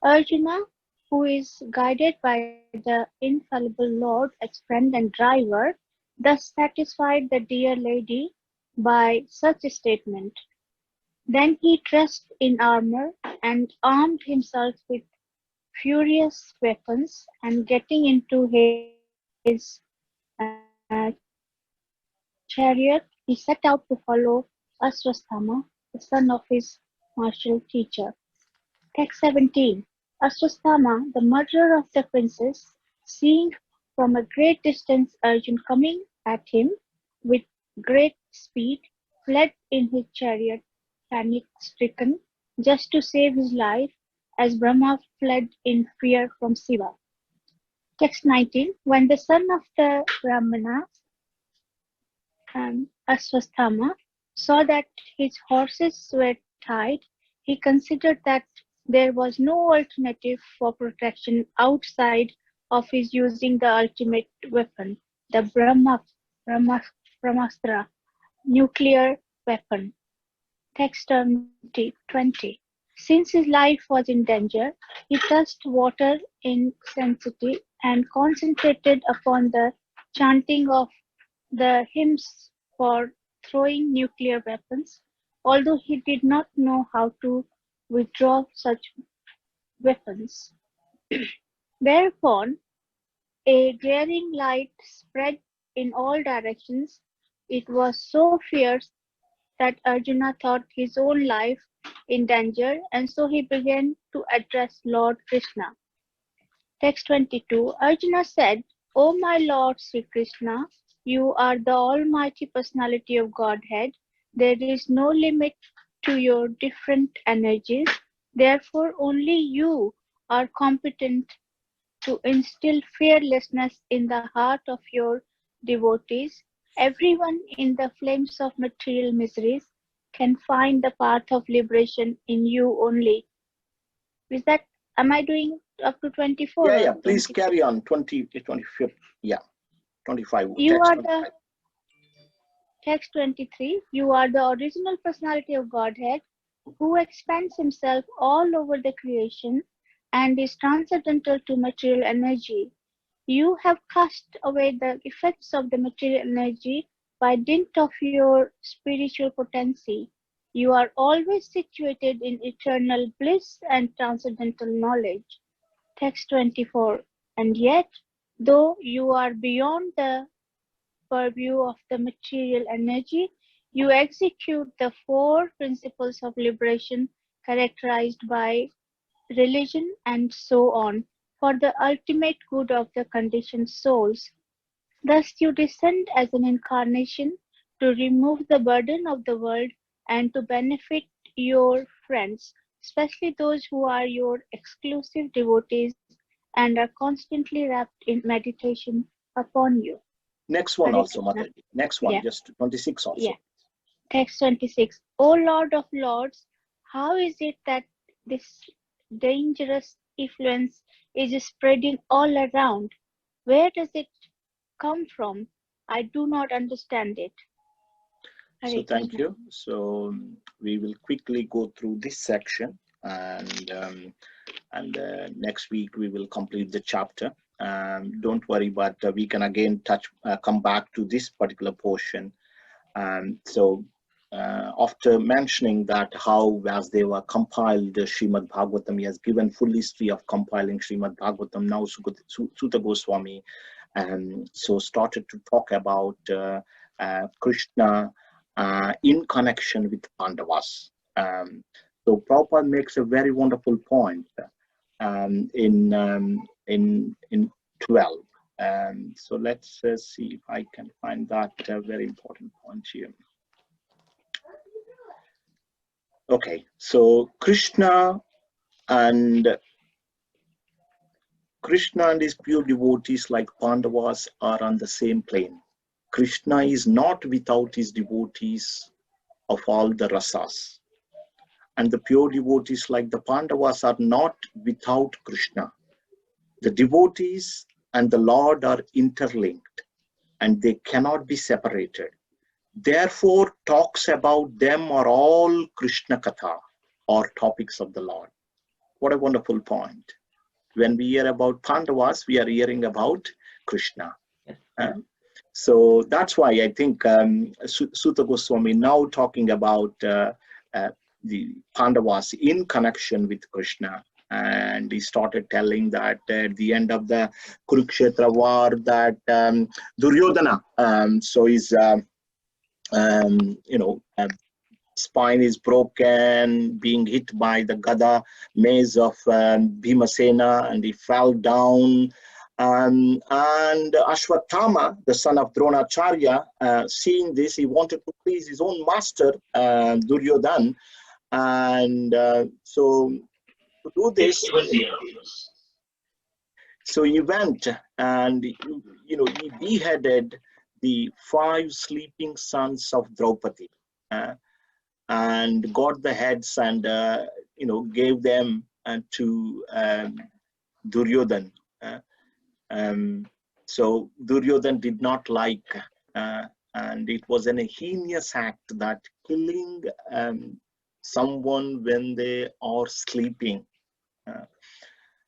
Arjuna, who is guided by the infallible Lord as friend and driver, thus satisfied the dear lady by such a statement. Then he dressed in armor and armed himself with furious weapons, and getting into his chariot, he set out to follow Ashwatthama, the son of his martial teacher. Text 17. Ashwatthama, the murderer of the princess, seeing from a great distance Arjun coming at him with great speed, fled in his chariot, panic-stricken, just to save his life, as Brahma fled in fear from Shiva. Text 19. When the son of the Brahmana, Ashwatthama, saw that his horses were tied, he considered that There was no alternative for protection outside of his using the ultimate weapon, the Brahmastra nuclear weapon. Text 20. Since his life was in danger, he touched water intensity and concentrated upon the chanting of the hymns for throwing nuclear weapons, although he did not know how to withdraw such weapons. Thereupon, a glaring light spread in all directions. It was so fierce that Arjuna thought his own life in danger, and so he began to address Lord Krishna. Text 22. Arjuna said, O my Lord Sri Krishna, you are the Almighty Personality of Godhead. There is no limit to your different energies. Therefore, only you are competent to instill fearlessness in the heart of your devotees. Everyone in the flames of material miseries can find the path of liberation in you only. Is that, am I doing up to 24? Yeah, Or please 25? carry on. 25th. Yeah, 25. You Text are 25. the, text 23, you are the original personality of Godhead who expands himself all over the creation and is transcendental to material energy. You have cast away the effects of the material energy by dint of your spiritual potency. You are always situated in eternal bliss and transcendental knowledge. Text 24. And yet, though you are beyond the purview of the material energy, you execute the four principles of liberation characterized by religion and so on for the ultimate good of the conditioned souls. Thus you descend as an incarnation to remove the burden of the world and to benefit your friends, especially those who are your exclusive devotees and are constantly wrapped in meditation upon you. Next one Hare also, Krishna. Mataji. Next one, Yeah, just 26 also. yeah. Text 26. O Lord of Lords, how is it that this dangerous influence is spreading all around? Where does it come from? I do not understand it. So Hare thank Krishna. you. So we will quickly go through this section, and next week we will complete the chapter. Don't worry, but we can again come back to this particular portion. So after mentioning that how Vasudeva compiled the Srimad Bhagavatam, he has given full history of compiling Srimad Bhagavatam. Now Suta Goswami so started to talk about Krishna in connection with Pandavas. So Prabhupada makes a very wonderful point in 12. So let's see if I can find that very important point here. Okay, so Krishna and his pure devotees like Pandavas are on the same plane. Krishna is not without his devotees of all the rasas. And the pure devotees like the Pandavas are not without Krishna. The devotees and the Lord are interlinked and they cannot be separated. Therefore, talks about them are all Krishna Katha, or topics of the Lord. What a wonderful point. When we hear about Pandavas, we are hearing about Krishna. So that's why I think Suta Goswami now talking about the Pandavas in connection with Krishna. And he started telling that at the end of the Kurukshetra war that Duryodhana, so his spine is broken, being hit by the Gada mace of Bhimasena, and he fell down. And Ashwatthama, the son of Dronacharya, seeing this, he wanted to please his own master, Duryodhana. And so to do this, so he went and he beheaded the 5 sleeping sons of Draupadi, and got the heads and gave them to Duryodhan. So Duryodhan did not like, and it was an heinous act, that killing someone when they are sleeping.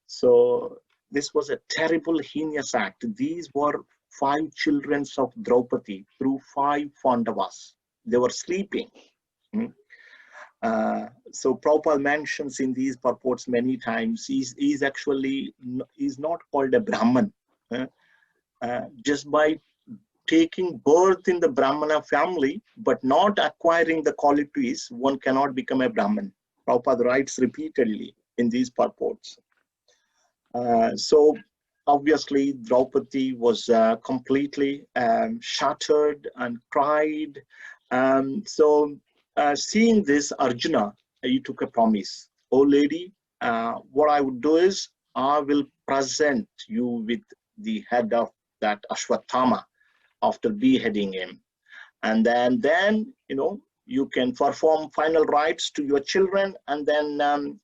So this was a terrible, heinous act. These were 5 children of Draupadi through 5 Pandavas. They were sleeping. So Prabhupada mentions in these purports many times, he's actually he's not called a Brahman. Just by taking birth in the Brahmana family, but not acquiring the qualities, one cannot become a Brahman. Prabhupada writes repeatedly in these purports. So obviously Draupadi was completely shattered and cried. So seeing this, Arjuna, he took a promise. Oh lady, what I would do is, I will present you with the head of that Ashwatthama after beheading him. And then you know, you can perform final rites to your children, and then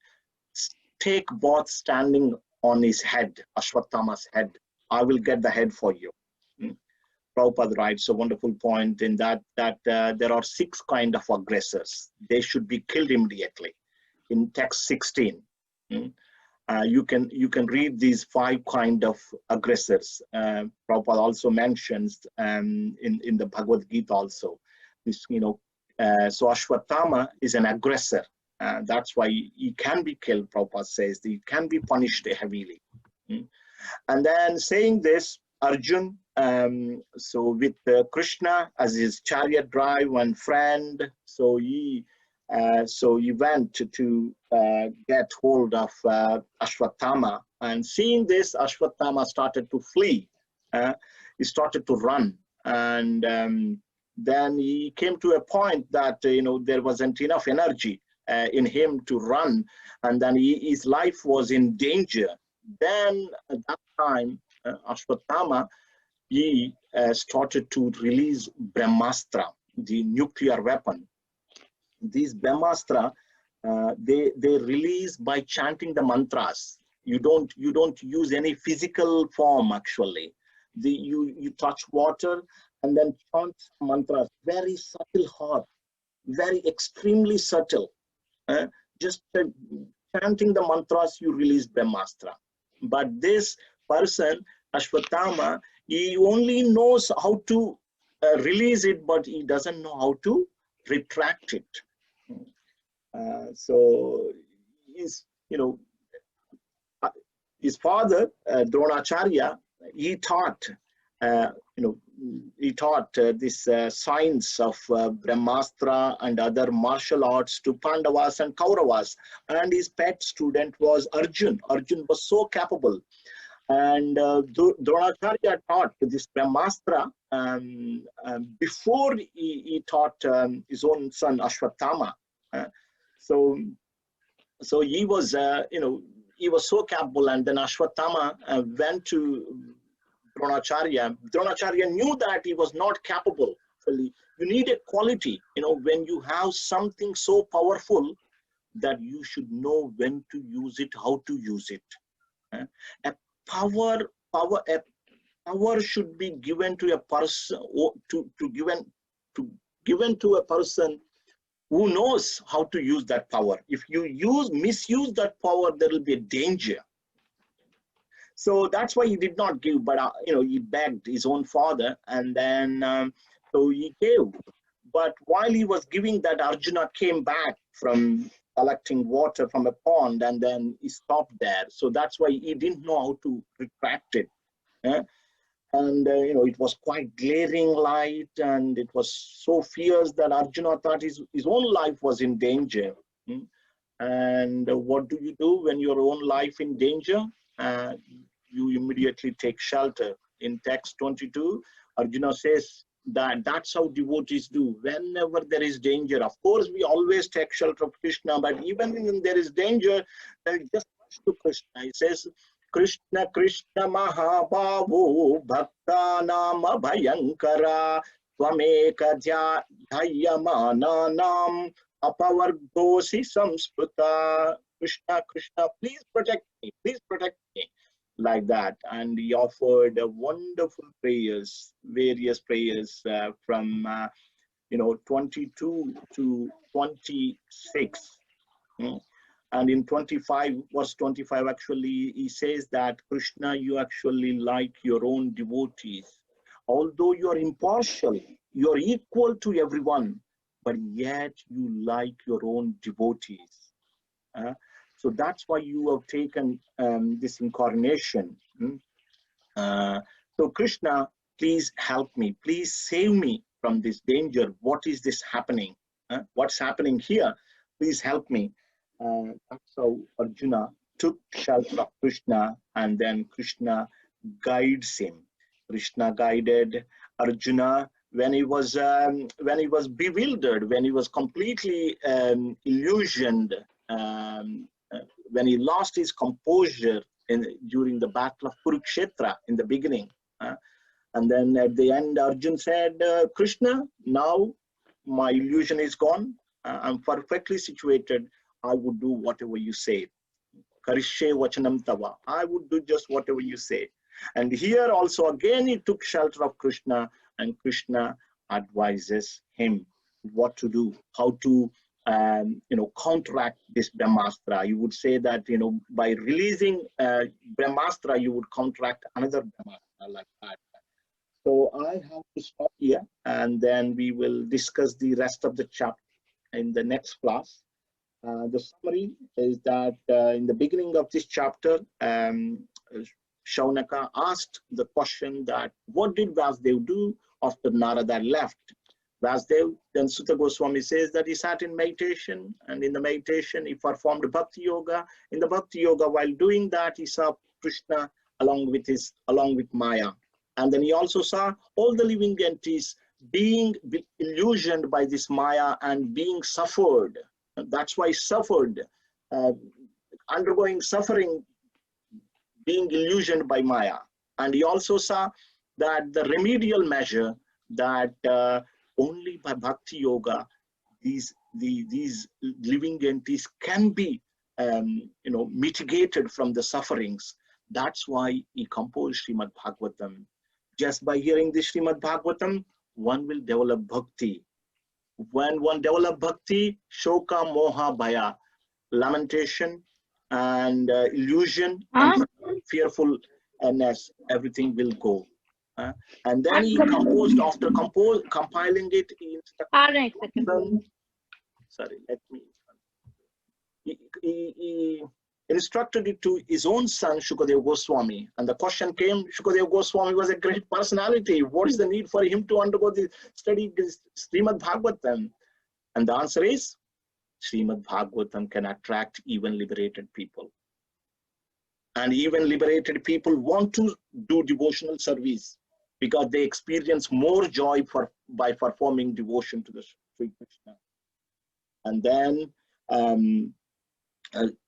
take both standing on his head, Ashwatthama's head. I will get the head for you. Prabhupada writes a wonderful point in that there are 6 kind of aggressors. They should be killed immediately. In text 16, you can read these 5 kind of aggressors. Prabhupada also mentions in the Bhagavad Gita also. This, you know, so Ashwatthama is an aggressor. That's why he can be killed. Prabhupada says he can be punished heavily. And then saying this, Arjun, so with Krishna as his chariot drive and friend, so he went to get hold of Ashwatthama, and seeing this, Ashwatthama started to flee. He started to run, and then he came to a point that you know, there wasn't enough energy in him to run, and then his life was in danger. Then at that time, Ashwatthama, he started to release Brahmastra, the nuclear weapon. These Brahmastra, they release by chanting the mantras. You don't use any physical form actually. You touch water and then chant mantras, very subtle, hard, very extremely subtle. Just chanting the mantras, you release Brahmastra. But this person, Ashwatthama, he only knows how to release it, but he doesn't know how to retract it. So his, you know, his father, Dronacharya, he taught, this science of Brahmastra and other martial arts to Pandavas and Kauravas. And his pet student was Arjun. Arjun was so capable. And Dronacharya taught this Brahmastra before he taught his own son Ashwatthama. So he was, he was so capable. And then Ashwatthama went to Dronacharya. Dronacharya knew that he was not capable. You need a quality, you know, when you have something so powerful, that you should know when to use it, how to use it. A power should be given to a person, or given to a person who knows how to use that power. If you misuse that power, there will be a danger. So that's why he did not give, but he begged his own father, and then so he gave. But while he was giving that, Arjuna came back from collecting water from a pond, and then he stopped there. So that's why he didn't know how to retract it. And it was quite glaring light, and it was so fierce that Arjuna thought his own life was in danger. And what do you do when your own life in danger? You immediately take shelter. In text 22, Arjuna says that that's how devotees do whenever there is danger. Of course, we always take shelter of Krishna, but even when there is danger, just rush to Krishna. He says, Krishna Krishna Mahabhavo Bhaktanam Abhayankara Tvameka Dhyayamananam Apavargosi Samspruta. Krishna, Krishna, please protect me, like that. And he offered wonderful prayers, various prayers from 22 to 26. And in 25, verse 25, actually, he says that Krishna, you actually like your own devotees. Although you are impartial, you are equal to everyone, but yet you like your own devotees. So that's why you have taken this incarnation. So Krishna, please help me. Please save me from this danger. What is this happening? What's happening here? Please help me. So Arjuna took shelter of Krishna, and then Krishna guides him. Krishna guided Arjuna when he was bewildered, when he was completely illusioned, when he lost his composure during the battle of Kurukshetra in the beginning. And then at the end, Arjun said, Krishna, now my illusion is gone. I'm perfectly situated. I would do whatever you say. Karishye vachanam tava. I would do just whatever you say. And here also again he took shelter of Krishna, and Krishna advises him what to do, how to counteract this Brahmastra. You would say that by releasing Brahmastra, you would counteract another Brahmastra, like that. So I have to stop here, and then we will discuss the rest of the chapter in the next class. The summary is that in the beginning of this chapter, Shaunaka asked the question that what did Vasudev do after Narada left? Vasudev, then Sutta Goswami says that he sat in meditation, and in the meditation he performed Bhakti Yoga. In the Bhakti Yoga, while doing that, he saw Krishna along with Maya. And then he also saw all the living entities being illusioned by this Maya and being suffered. That's why he suffered, undergoing suffering, being illusioned by Maya. And he also saw that the remedial measure that only by Bhakti Yoga, these living entities can be mitigated from the sufferings. That's why he composed Srimad Bhagavatam. Just by hearing this Srimad Bhagavatam, one will develop bhakti. When one develops bhakti, shoka, moha, bhaya, lamentation and illusion and fearfulness, everything will go. And then he composed, after compiling it, he instructed it to his own son, Shukadeva Goswami. And the question came, Shukadeva Goswami was a great personality. What is the need for him to undergo the study this Srimad Bhagavatam? And the answer is, Srimad Bhagavatam can attract even liberated people. And even liberated people want to do devotional service because they experience more joy by performing devotion to the Sri Krishna. And then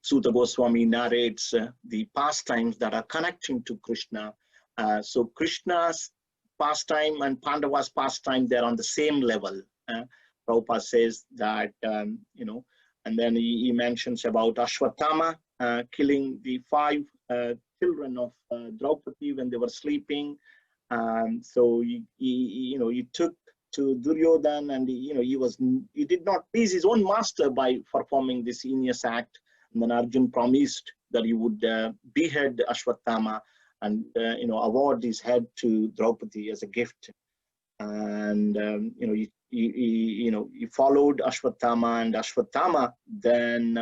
Sutta Goswami narrates the pastimes that are connecting to Krishna. So Krishna's pastime and Pandava's pastime, they're on the same level. Prabhupada says that, and then he mentions about Ashwatthama killing the 5 children of Draupadi when they were sleeping. So he took to Duryodhana, and he did not please his own master by performing this heinous act. And then Arjun promised that he would behead Ashwatthama and award his head to Draupadi as a gift. And he followed Ashwatthama, and Ashwatthama then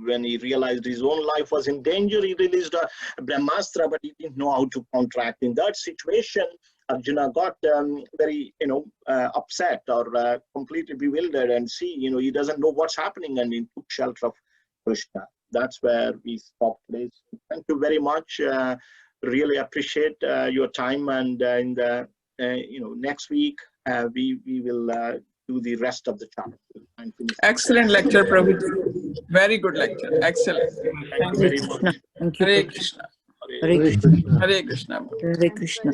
when he realized his own life was in danger, he released a Brahmastra, but he didn't know how to counteract. In that situation, Arjuna got very upset or completely bewildered, and he doesn't know what's happening, and he took shelter of Krishna. That's where we stop today. So thank you very much. Really appreciate your time, and in the next week we will do the rest of the chapter. Excellent lecture, Prabhuji. Very good lecture. Excellent. Thank you very much. Hare Krishna. Hare Krishna. Hare Krishna. Hare Krishna. Hare Krishna.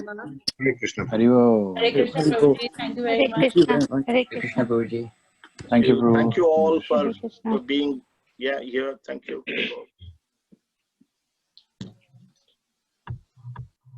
Hare Krishna, Prabhuji. Thank you very much. Thank you very much. Hare Krishna. Thank you, Prabhuji. Thank you all for being Yeah, thank you.